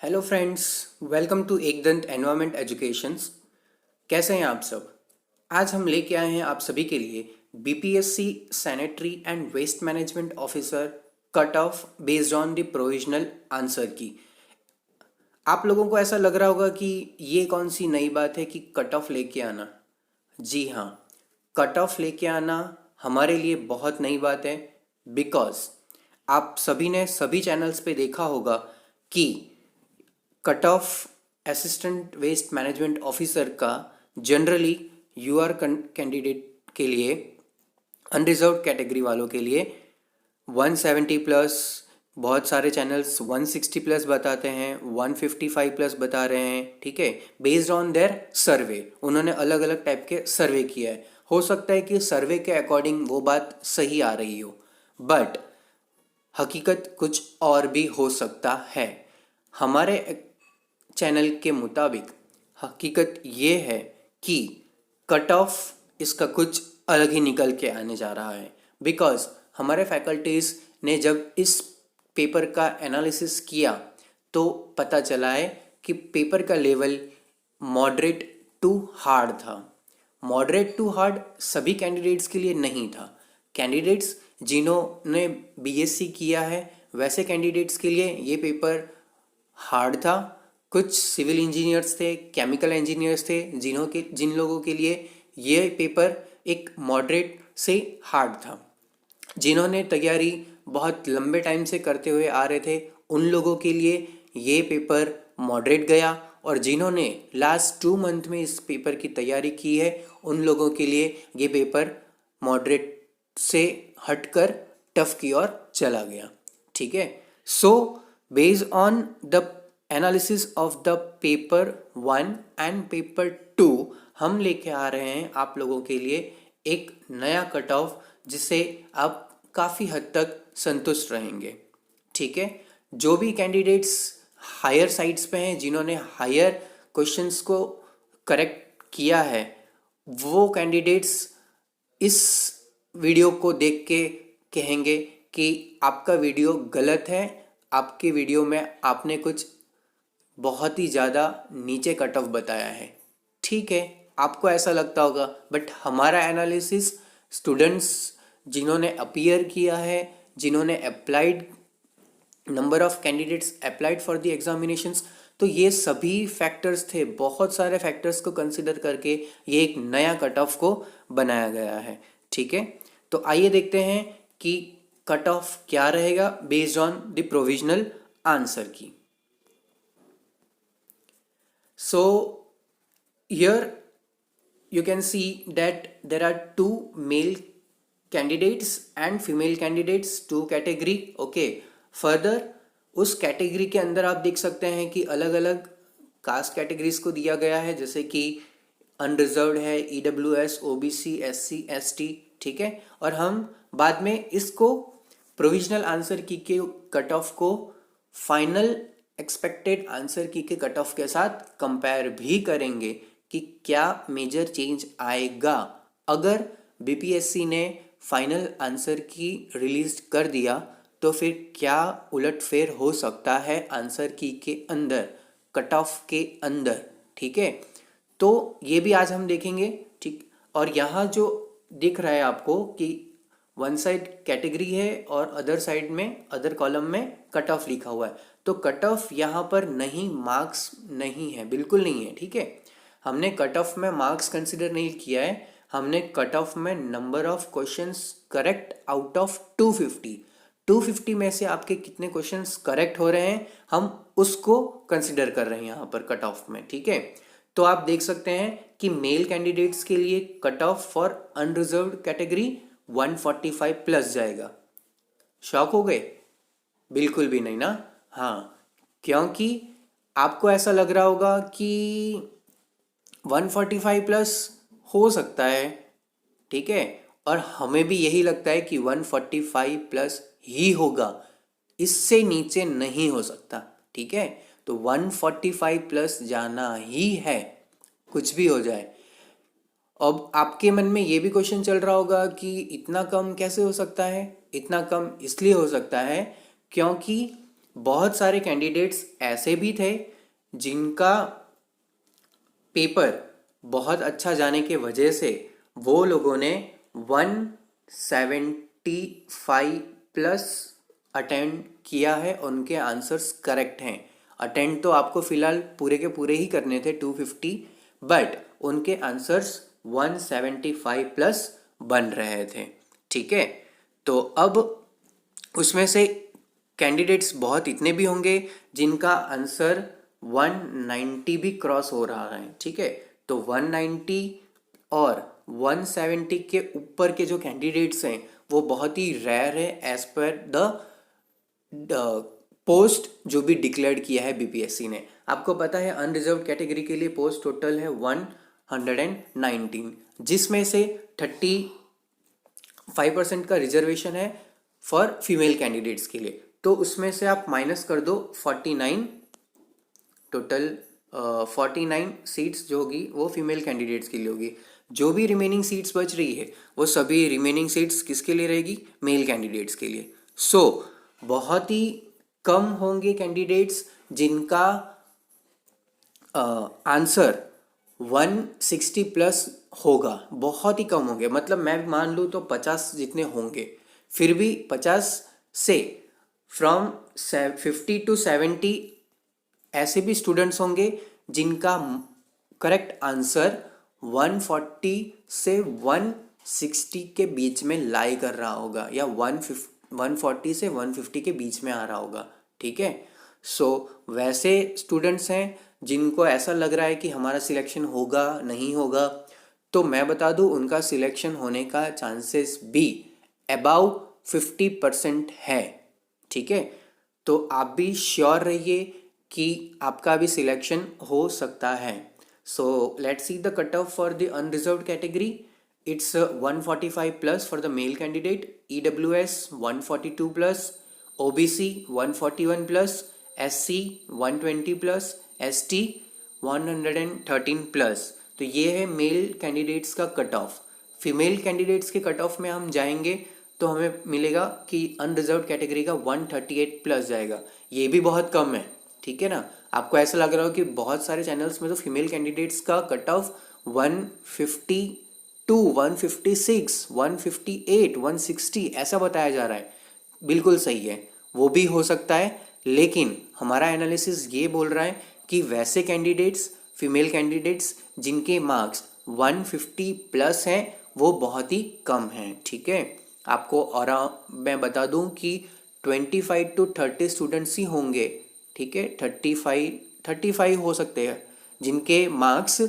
Hello friends, welcome to Ekdant environment educations. कैसे हैं आप सब? आज हम लेके आए हैं आप सभी के लिए BPSC sanitary and waste management officer cut off based on the provisional answer key. आप लोगों को ऐसा लग रहा होगा कि ये कौन सी नई बात है कि कट ऑफ लेके आना। जी हाँ, कट ऑफ लेके आना हमारे लिए बहुत नई बात है। बिकॉज आप सभी ने सभी चैनल्स पे देखा होगा कि cut off assistant waste management officer का जनरली यूआर कैंडिडेट के लिए, अनरिजर्व्ड कैटेगरी वालों के लिए 170 प्लस, बहुत सारे चैनल्स 160 प्लस बताते हैं, 155 प्लस बता रहे हैं। ठीक है, बेस्ड ऑन देयर सर्वे, उन्होंने अलग अलग टाइप के सर्वे किया है। हो सकता है कि सर्वे के अकॉर्डिंग वो बात सही आ रही हो, बट हकीकत कुछ और भी हो सकता है। हमारे चैनल के मुताबिक हकीकत ये है कि कट ऑफ इसका कुछ अलग ही निकल के आने जा रहा है। बिकॉज हमारे फैकल्टीज़ ने जब इस पेपर का एनालिसिस किया तो पता चला है कि पेपर का लेवल मॉडरेट टू हार्ड था। मॉडरेट टू हार्ड सभी कैंडिडेट्स के लिए नहीं था। कैंडिडेट्स जिन्होंने बीएससी किया है वैसे कैंडिडेट्स के लिए ये पेपर हार्ड था। कुछ सिविल इंजीनियर्स थे, केमिकल इंजीनियर्स थे, जिन लोगों के लिए ये पेपर एक मॉडरेट से हार्ड था। जिन्होंने तैयारी बहुत लंबे टाइम से करते हुए आ रहे थे उन लोगों के लिए ये पेपर मॉडरेट गया, और जिन्होंने लास्ट 2 मंथ में इस पेपर की तैयारी की है उन लोगों के लिए ये पेपर मॉडरेट से हटकर टफ की ओर चला गया। ठीक है, so based on the analysis of the paper 1 and paper 2 हम लेके आ रहे हैं आप लोगों के लिए एक नया कट ऑफ, जिससे आप काफ़ी हद तक संतुष्ट रहेंगे। ठीक है, जो भी कैंडिडेट्स हायर साइड्स पे हैं, जिन्होंने हायर क्वेश्चंस को करेक्ट किया है, वो कैंडिडेट्स इस वीडियो को देख के कहेंगे कि आपका वीडियो गलत है, आपके वीडियो में आपने कुछ बहुत ही ज़्यादा नीचे कट ऑफ बताया है। ठीक है, आपको ऐसा लगता होगा, बट हमारा एनालिसिस स्टूडेंट्स जिन्होंने अपीयर किया है, जिन्होंने applied, number of candidates applied for the examinations, तो ये सभी फैक्टर्स थे, बहुत सारे फैक्टर्स को कंसिडर करके ये एक नया कट ऑफ को बनाया गया है। ठीक है, तो आइए देखते हैं कि कट ऑफ क्या रहेगा based on the provisional answer की। So here you can see that there are two male candidates and female candidates, two category. Okay, further उस कैटेगरी के अंदर आप देख सकते हैं कि अलग अलग कास्ट कैटेगरीज को दिया गया है, जैसे कि अनरिजर्व्ड है, ईडब्ल्यूएस, ओबीसी, एससी, एसटी। ठीक है, और हम बाद में इसको प्रोविजनल आंसर की के कट ऑफ को फाइनल एक्सपेक्टेड आंसर की के कट ऑफ के साथ कंपेयर भी करेंगे कि क्या मेजर चेंज आएगा अगर बीपीएससी ने फाइनल आंसर की रिलीज कर दिया, तो फिर क्या उलटफेर हो सकता है आंसर की के अंदर, कट ऑफ के अंदर। ठीक है, तो ये भी आज हम देखेंगे। ठीक, और यहाँ जो दिख रहा है आपको कि वन साइड कैटेगरी है और अदर साइड में, अदर कॉलम में कट ऑफ लिखा हुआ है, तो कट ऑफ यहाँ पर नहीं, मार्क्स नहीं है, बिल्कुल नहीं है। ठीक है, हमने कट ऑफ में मार्क्स कंसिडर नहीं किया है, हमने कट ऑफ में number of questions correct out of 250 में से आपके कितने क्वेश्चंस करेक्ट हो रहे हैं हम उसको कंसिडर कर रहे हैं यहाँ पर कट ऑफ में। ठीक है, तो आप देख सकते हैं कि मेल कैंडिडेट्स के लिए cut off for unreserved category 145 plus जाएगा। शॉक हो गए? बिल्कुल भी नहीं ना। हाँ, क्योंकि आपको ऐसा लग रहा होगा कि 145 प्लस हो सकता है। ठीक है, और हमें भी यही लगता है कि 145 प्लस ही होगा, इससे नीचे नहीं हो सकता। ठीक है, तो 145 प्लस जाना ही है, कुछ भी हो जाए। अब आपके मन में ये भी क्वेश्चन चल रहा होगा कि इतना कम कैसे हो सकता है? इतना कम इसलिए हो सकता है क्योंकि बहुत सारे कैंडिडेट्स ऐसे भी थे जिनका पेपर बहुत अच्छा जाने के वजह से वो लोगों ने 175 प्लस अटेंड किया है, उनके आंसर्स करेक्ट हैं। अटेंड तो आपको फिलहाल पूरे के पूरे ही करने थे 250, बट उनके आंसर्स 175 प्लस बन रहे थे। ठीक है, तो अब उसमें से कैंडिडेट्स बहुत इतने भी होंगे जिनका आंसर 190 भी क्रॉस हो रहा है। ठीक है, तो 190 और 170 के ऊपर के जो कैंडिडेट्स हैं वो बहुत ही रेयर है एज पर द पोस्ट जो भी डिक्लेयर्ड किया है बीपीएससी ने। आपको पता है अनरिजर्व कैटेगरी के लिए पोस्ट टोटल है 119, जिसमें से 35% का रिजर्वेशन है फॉर फीमेल कैंडिडेट्स के लिए। तो उसमें से आप माइनस कर दो 49, टोटल 49 सीट्स जो होगी वो फीमेल कैंडिडेट्स के लिए होगी। जो भी रिमेनिंग सीट्स बच रही है वो सभी रिमेनिंग सीट्स किसके लिए रहेगी? मेल कैंडिडेट्स के लिए। सो बहुत ही कम होंगे कैंडिडेट्स जिनका आंसर 160 प्लस होगा, बहुत ही कम होंगे। मतलब मैं मान लूँ तो 50 जितने होंगे, फिर भी 50 से फ्रॉम 50 टू 70 ऐसे भी स्टूडेंट्स होंगे जिनका करेक्ट आंसर 140 से 160 के बीच में लाई कर रहा होगा, या 140 से 150 के बीच में आ रहा होगा। ठीक है, सो वैसे स्टूडेंट्स हैं जिनको ऐसा लग रहा है कि हमारा सिलेक्शन होगा नहीं होगा, तो मैं बता दूं उनका सिलेक्शन होने का चांसेस भी अबाउ 50% है। ठीक है, तो आप भी श्योर रहिए कि आपका भी सिलेक्शन हो सकता है। So let's see the cut of for the unreserved category. It's 145 plus for the male candidate, EWS 142 plus, OBC 141 plus, SC 120 plus, ST 113 plus. तो ये है मेल कैंडिडेट्स का कट ऑफ। फीमेल कैंडिडेट्स के cut off में हम जाएंगे तो हमें मिलेगा कि अनरिजर्व कैटेगरी का 138 प्लस जाएगा। ये भी बहुत कम है। ठीक है ना, आपको ऐसा लग रहा हो कि बहुत सारे चैनल्स में तो फीमेल कैंडिडेट्स का कट ऑफ 152, 156, 158, 160 ऐसा बताया जा रहा है। बिल्कुल सही है, वो भी हो सकता है, लेकिन हमारा एनालिसिस ये बोल रहा है कि वैसे कैंडिडेट्स, फीमेल कैंडिडेट्स जिनके मार्क्स 150 प्लस हैं वो बहुत ही कम हैं। ठीक है, आपको और मैं बता दूं कि 25 टू 30 स्टूडेंट्स ही होंगे। ठीक है, 35 हो सकते हैं जिनके मार्क्स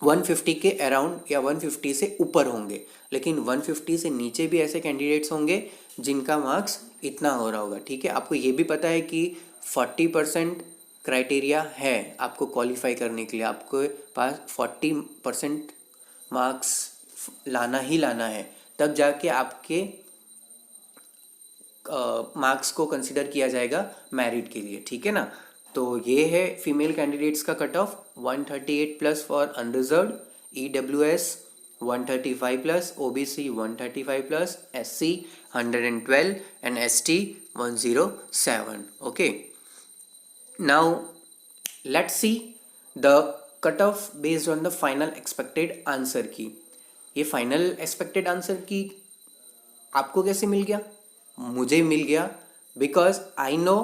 150 के अराउंड या 150 से ऊपर होंगे, लेकिन 150 से नीचे भी ऐसे कैंडिडेट्स होंगे जिनका मार्क्स इतना हो रहा होगा। ठीक है, आपको ये भी पता है कि 40% क्राइटेरिया है आपको क्वालिफाई करने के लिए। आपके पास 40% मार्क्स लाना ही लाना है, तब जाके आपके मार्क्स को कंसिडर किया जाएगा मेरिट के लिए। ठीक है ना, तो ये है फीमेल कैंडिडेट्स का cut off 138 plus for unreserved, EWS 135 plus, OBC 135 plus, SC 112 and ST 107। Okay, now let's see the cut off based on the final expected answer key. ये फाइनल एक्सपेक्टेड आंसर की आपको कैसे मिल गया? मुझे मिल गया because I know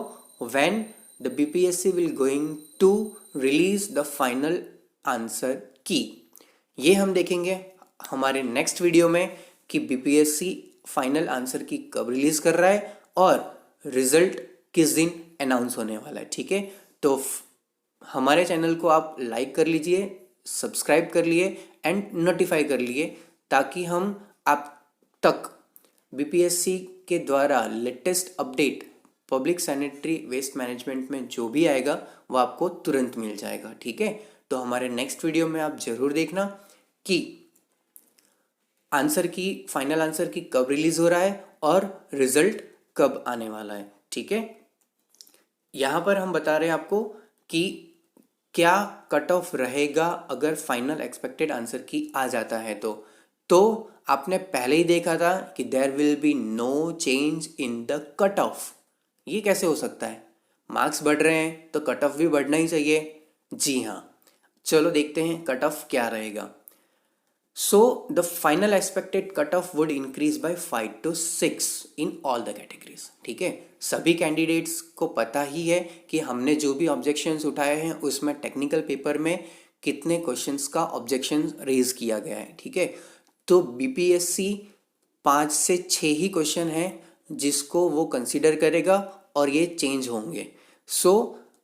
when the BPSC will going to release the final answer key. ये हम देखेंगे हमारे नेक्स्ट वीडियो में कि BPSC फाइनल आंसर की कब रिलीज कर रहा है और रिजल्ट किस दिन अनाउंस होने वाला है। ठीक है, तो हमारे चैनल को आप लाइक कर लीजिए, सब्सक्राइब कर लिए एंड नोटिफाई कर लिए, ताकि हम आप तक BPSC के द्वारा latest update public sanitary waste management में जो भी आएगा वो आपको तुरंत मिल जाएगा। ठीक है, तो हमारे नेक्स्ट वीडियो में आप जरूर देखना कि आंसर की, फाइनल आंसर की कब रिलीज हो रहा है और रिजल्ट कब आने वाला है। ठीक है, यहाँ पर हम बता रहे हैं आपको कि क्या कट ऑफ रहेगा अगर फाइनल एक्सपेक्टेड आंसर की आ जाता है। तो आपने पहले ही देखा था कि there will be no change in the cut off. ये कैसे हो सकता है? मार्क्स बढ़ रहे हैं तो कट ऑफ भी बढ़ना ही चाहिए। जी हाँ, चलो देखते हैं कट ऑफ क्या रहेगा। So the final expected cutoff would increase by 5 to 6 in all the categories। ठीक है, सभी कैंडिडेट्स को पता ही है कि हमने जो भी ऑब्जेक्शंस उठाए हैं उसमें टेक्निकल पेपर में कितने क्वेश्चंस का ऑब्जेक्शन रेज किया गया है। ठीक है, तो बीपीएससी 5 से 6 ही क्वेश्चन है जिसको वो कंसिडर करेगा और ये चेंज होंगे। सो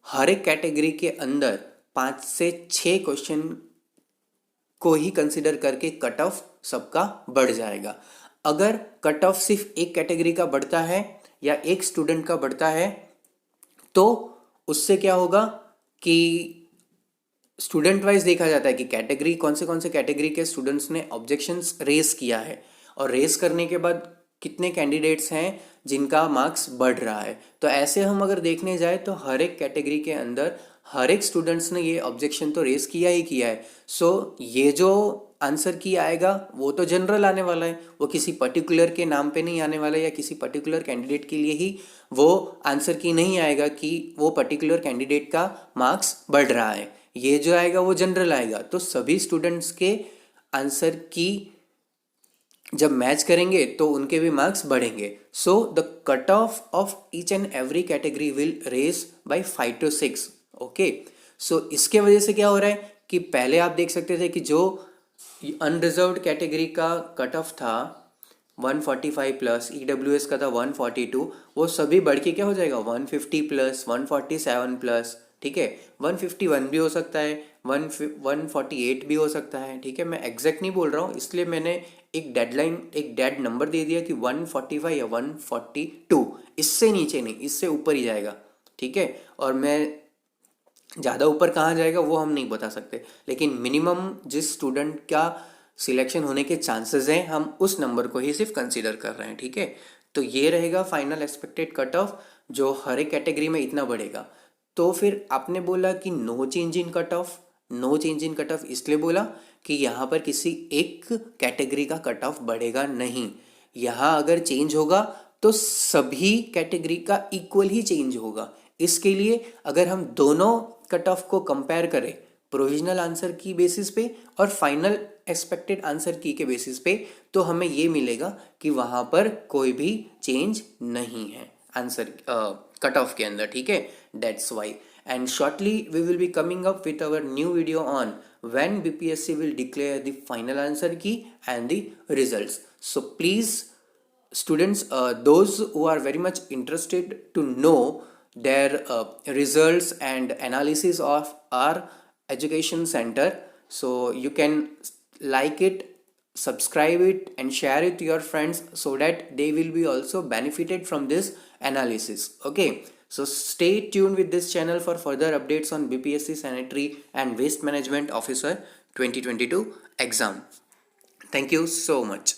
हर एक कैटेगरी के अंदर 5 से 6 क्वेश्चन को ही कंसिडर करके कट ऑफ सबका बढ़ जाएगा। अगर कट ऑफ सिर्फ एक कैटेगरी का बढ़ता है या एक स्टूडेंट का बढ़ता है तो उससे क्या होगा कि स्टूडेंट वाइज देखा जाता है कि कैटेगरी कौन से कैटेगरी के स्टूडेंट्स ने ऑब्जेक्शंस रेस किया है और रेस करने के बाद कितने कैंडिडेट्स हैं जिनका मार्क्स बढ़ रहा है। तो ऐसे हम अगर देखने जाए तो हर एक कैटेगरी के अंदर हर एक स्टूडेंट्स ने ये ऑब्जेक्शन तो रेस किया ही किया है। सो ये जो आंसर की आएगा वो तो जनरल आने वाला है, वो किसी पर्टिकुलर के नाम पे नहीं आने वाला है या किसी पर्टिकुलर कैंडिडेट के लिए ही वो आंसर की नहीं आएगा कि वो पर्टिकुलर कैंडिडेट का मार्क्स बढ़ रहा है। ये जो आएगा वो जनरल आएगा। तो सभी स्टूडेंट्स के आंसर की जब मैच करेंगे तो उनके भी मार्क्स बढ़ेंगे। So the cut off each and every category will raise by 5 to 6। Okay, so इसके वजह से क्या हो रहा है कि पहले आप देख सकते थे कि जो अनरिजर्व्ड कैटेगरी का कट ऑफ था 145 प्लस, ईडब्ल्यूएस का था 142, वो सभी बढ़ के क्या हो जाएगा 150 प्लस, 147 प्लस। ठीक है, 151 भी हो सकता है, 148 भी हो सकता है। ठीक है, मैं एग्जैक्ट नहीं बोल रहा हूँ, इसलिए मैंने एक डेड नंबर दे दिया कि 145 या 142, इससे नीचे नहीं, इससे ऊपर ही जाएगा। ठीक है, और मैं ज़्यादा ऊपर कहाँ जाएगा वो हम नहीं बता सकते, लेकिन मिनिमम जिस स्टूडेंट का सिलेक्शन होने के चांसेस हैं हम उस नंबर को ही सिर्फ कंसीडर कर रहे हैं। ठीक है, तो ये रहेगा फाइनल एक्सपेक्टेड कट ऑफ जो हर एक कैटेगरी में इतना बढ़ेगा। तो फिर आपने बोला कि no change in cut off, no change in cut off इसलिए बोला कि यहाँ पर किसी एक कैटेगरी का कट ऑफ बढ़ेगा नहीं। यहाँ अगर चेंज होगा तो सभी कैटेगरी का इक्वल ही चेंज होगा। इसके लिए अगर हम दोनों कट ऑफ को कंपेयर करें प्रोविजनल आंसर की बेसिस पे और फाइनल एक्सपेक्टेड आंसर की के बेसिस पे, तो हमें ये मिलेगा कि वहाँ पर कोई भी चेंज नहीं है आंसर कट ऑफ के अंदर। ठीक है, that's why and shortly we will be coming up with our new video on when BPSC will declare the final answer key and the results. So please students, those who are very much interested to know their results and analysis of our education center, so you can like it, subscribe it and share it to your friends so that they will be also benefited from this analysis. Okay, so stay tuned with this channel for further updates on BPSC Sanitary and Waste Management Officer 2022 exam. Thank you so much.